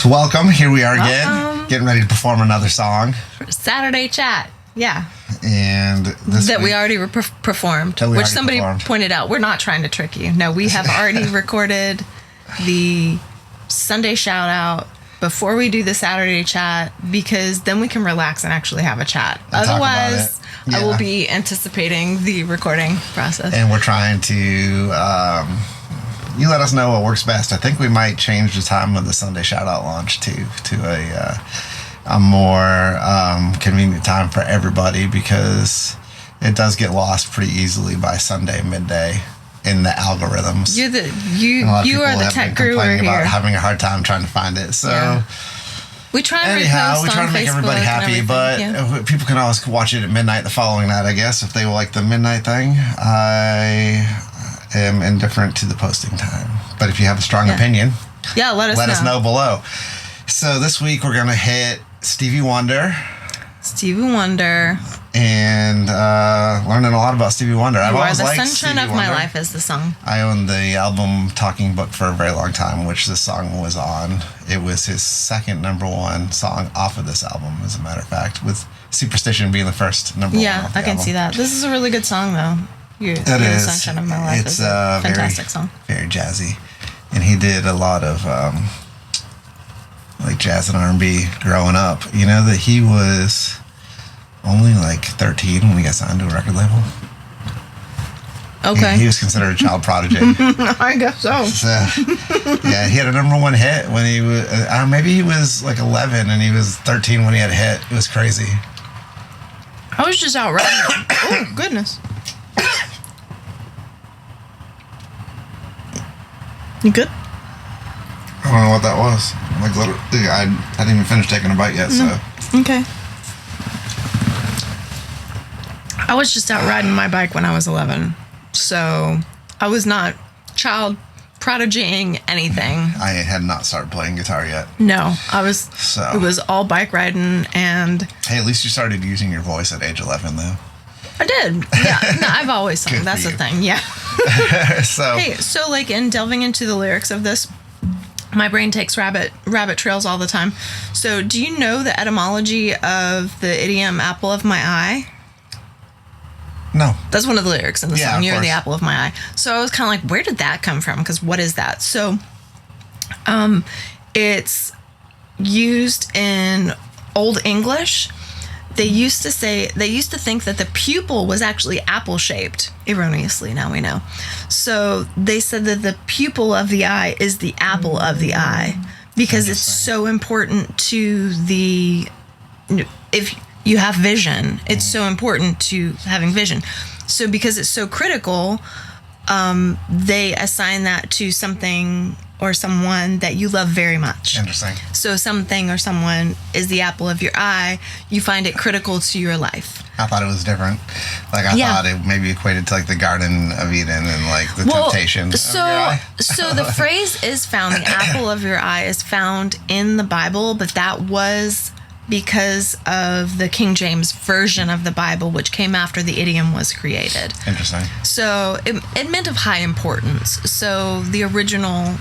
So welcome. Here we are again, Welcome. getting ready to perform another song. Saturday chat. Yeah. And this that week, we already performed, That we which already somebody performed. pointed out. We're not trying to trick you. No, we have already recorded the Sunday shout out before we do the Saturday chat, because then we can relax and actually have a chat. And talk about Otherwise, it. I Yeah. will be anticipating the recording process. And we're trying to, you let us know what works best. I think we might change the time of the Sunday shout out launch to a more convenient time for everybody, because it does get lost pretty easily by Sunday midday in the algorithms. You And a lot of you people are the have been tech guru complaining about here. having a hard time trying to find it. So Yeah. We try and anyhow, repost we try on to make everybody Facebook and happy, everything, but yeah. people can always watch it at midnight the following night, I guess, if they like the midnight thing. I am indifferent to the posting time. But if you have a strong opinion, Yeah, let us know below. So this week we're going to hit Stevie Wonder Stevie Wonder. and learning a lot about Stevie Wonder. I've You are always the liked sunshine Stevie of my Wonder. life is the song. I owned the album Talking Book for a very long time, which this song was on. It was his second number one song off of this album, as a matter of fact, with Superstition being the first number one. Yeah, off the I can album. see that. This is a really good song, though. You're It the is. sunshine of my life. It's Is a fantastic very, song. very jazzy, and he did a lot of like jazz and R&B growing up. You know that he was only like 13 when he got signed to a record label. Okay. He was considered a child prodigy. I guess so. So, yeah, he had a number one hit when he was, maybe he was like 11 and he was 13 when he had a hit. It was crazy. I was just out riding. Oh, goodness. You good? I don't know what that was. Like, literally, I hadn't even finished taking a bite yet, so. Okay. I was just out riding my bike when I was 11. So I was not child prodigying anything. I had not started playing guitar yet. No, I was. So. It was all bike riding, and Hey, at least you started using your voice at age 11, though. I did. Yeah, no, I've always Good sung. That's for the you. thing. Yeah. So, Hey, so like in delving into the lyrics of this, my brain takes rabbit trails all the time. So do you know the etymology of the idiom "apple of my eye"? no. That's one of the lyrics in the Yeah, song. of You're the course. apple of my eye. So I was kind of like, where did that come from? Because what is that? So, it's used in Old English. They used to think that the pupil was actually apple shaped. Erroneously, now we know. So they said that the pupil of the eye is the apple of the eye, because it's so important to the, if you have vision, it's so important to having vision. So because it's so critical, they assign that to something or someone that you love very much. Interesting. So something or someone is the apple of your eye. You find it critical to your life. I thought it was different. Like, I Yeah. thought it maybe equated to like the Garden of Eden and like the temptation of your So eye. so the phrase is found, the apple of your eye is found in the Bible, but that was because of the King James version of the Bible, which came after the idiom was created. Interesting. So it meant of high importance. So the original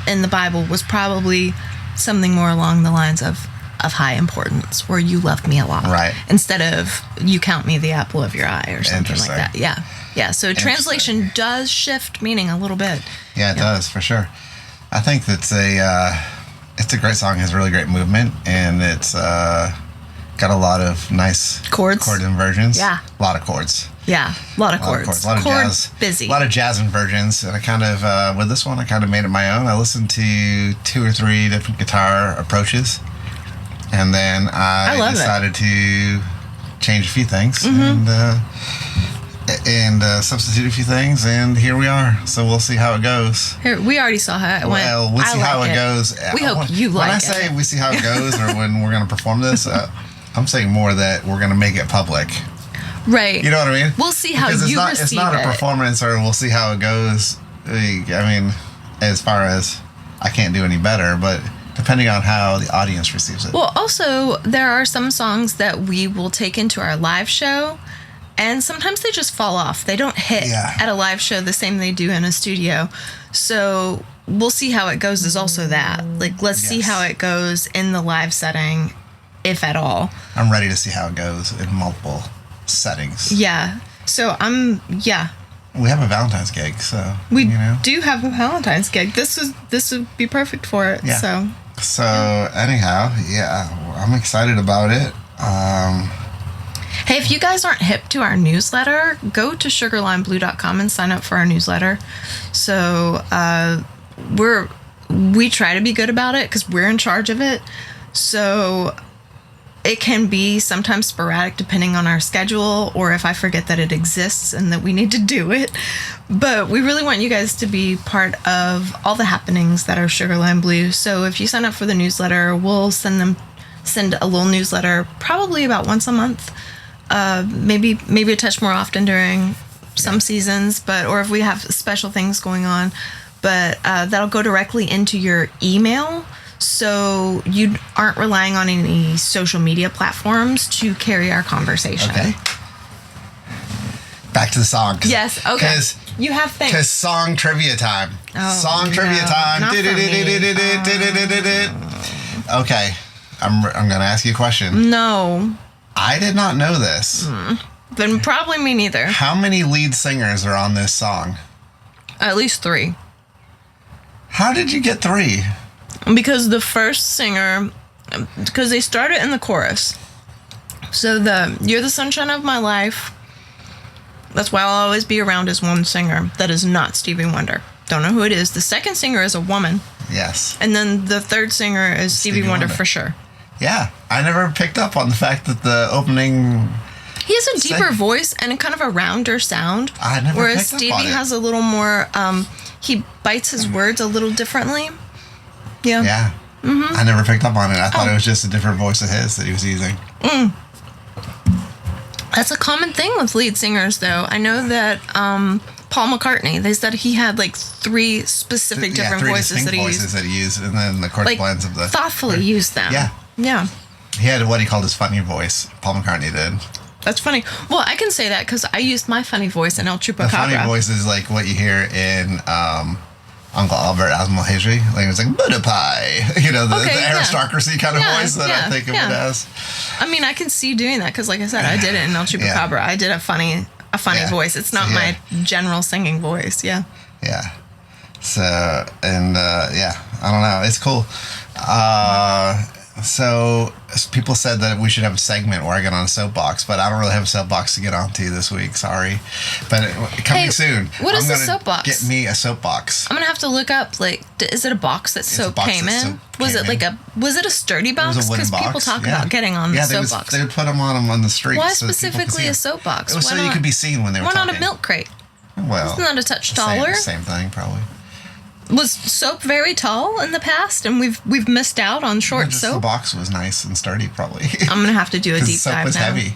in the Bible was probably something more along the lines of high importance, where you love me a lot. Right. Instead of you count me the apple of your eye or something like Interesting. that. Yeah. Yeah. So translation does shift meaning a little bit. Yeah, it does, for sure. I think that's it's a great song. It has really great movement, and it's got a lot of nice Chords. chord inversions. Yeah. A lot of chords. Yeah. A lot of A lot of chords. chords. A lot of Chord jazz. busy. A lot of jazz inversions. And I kind of, with this one, I kind of made it my own. I listened to 2 or 3 different guitar approaches. And then I love it. decided to change a few things and substitute a few things. And here we are. So we'll see how it goes. Here, we already saw how it went. Well, we'll I see how like it goes. We hope you When like I it. say we see how it goes or when we're going to perform this, I'm saying more that we're going to make it public. Right. You know what I mean? We'll see how Because you it's receive not it. a performance, or we'll see how it goes. I mean, as far as I can't do any better, but depending on how the audience receives it. Well, also, there are some songs that we will take into our live show, and sometimes they just fall off. They don't hit Yeah. at a live show the same they do in a studio. So we'll see how it goes is also that. Like, let's see Yes. how it goes in the live setting, if at all. I'm ready to see how it goes in multiple settings. Yeah. So We have a Valentine's gig, so we you know. do have a Valentine's gig. This would be perfect for it. Yeah. So anyhow, I'm excited about it. Hey, if you guys aren't hip to our newsletter, go to SugarLimeBlue.com and sign up for our newsletter. So we try to be good about it because we're in charge of it. So it can be sometimes sporadic depending on our schedule or if I forget that it exists and that we need to do it. But we really want you guys to be part of all the happenings that are Sugar Lime Blue. So if you sign up for the newsletter, we'll send a little newsletter probably about once a month. Maybe a touch more often during some seasons, or if we have special things going on. But that'll go directly into your email. So you aren't relying on any social media platforms to carry our conversation. Okay. Back to the song. Yes. Okay. You have things. Because song trivia time. Song trivia time. not for me. Okay. I'm going to ask you a question. No. I did not know this. Then probably me neither. How many lead singers are on this song? At least 3. How did you get 3? Because the first singer, because they started in the chorus. So You're the Sunshine of My Life. That's why I'll always be around as one singer that is not Stevie Wonder. Don't know who it is. The second singer is a woman. Yes. And then the third singer is Stevie Wonder for sure. Yeah. I never picked up on the fact that the opening... He has a deeper voice and a kind of a rounder sound. I never whereas picked up Stevie on it. has a little more, he bites his words a little differently. Yeah. Yeah. Mm-hmm. I never picked up on it. I thought it was just a different voice of his that he was using. That's a common thing with lead singers, though. I know that Paul McCartney, they said he had like 3 specific different voices that he used. That he used, and then the chorus blends of the... Thoughtfully used them. Yeah. Yeah. He had what he called his funny voice. Paul McCartney did. That's funny. Well, I can say that because I used my funny voice in El Chupacabra. The funny voice is like what you hear in Uncle Albert Asmalhajri. Like it's like Buddha pie. You know, the aristocracy kind of voice that I think of it as. I mean, I can see doing that because, like I said, I did it in El Chupacabra. I did a funny voice. It's not my general singing voice. Yeah. Yeah. So, and I don't know. It's cool. So people said that we should have a segment where I get on a soapbox, but I don't really have a soapbox to get onto this week. Sorry, but coming soon. What is a soapbox? Get me a soapbox. I'm gonna have to look up. Like, is it a box that soap came in? Was it a sturdy box? It was a wooden box. People talk about getting on the soapbox. They would put them on the street. Why so specifically a soapbox? It was so you could be seen when they were talking. Why not a milk crate? Well, isn't that a touch taller? Same thing, probably. Was soap very tall in the past, and we've missed out on short soap? The box was nice and sturdy, probably. I'm gonna have to do a deep soap dive was now. heavy.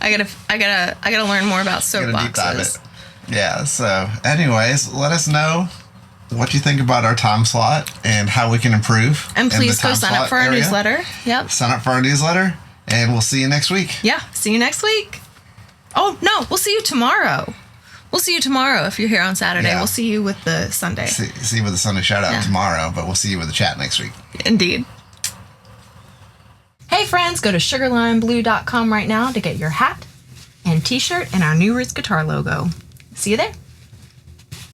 I gotta learn more about soap boxes. Yeah. So, anyways, let us know what you think about our time slot and how we can improve. And please go sign up for our newsletter. Yep. Sign up for our newsletter, and we'll see you next week. Yeah. See you next week. Oh no, we'll see you tomorrow. We'll see you tomorrow if you're here on Saturday. Yeah. We'll see you with the Sunday. See you with the Sunday shout out tomorrow, but we'll see you with the chat next week. Indeed. Hey friends, go to SugarLimeBlue.com right now to get your hat and t-shirt and our new Ritz guitar logo. See you there.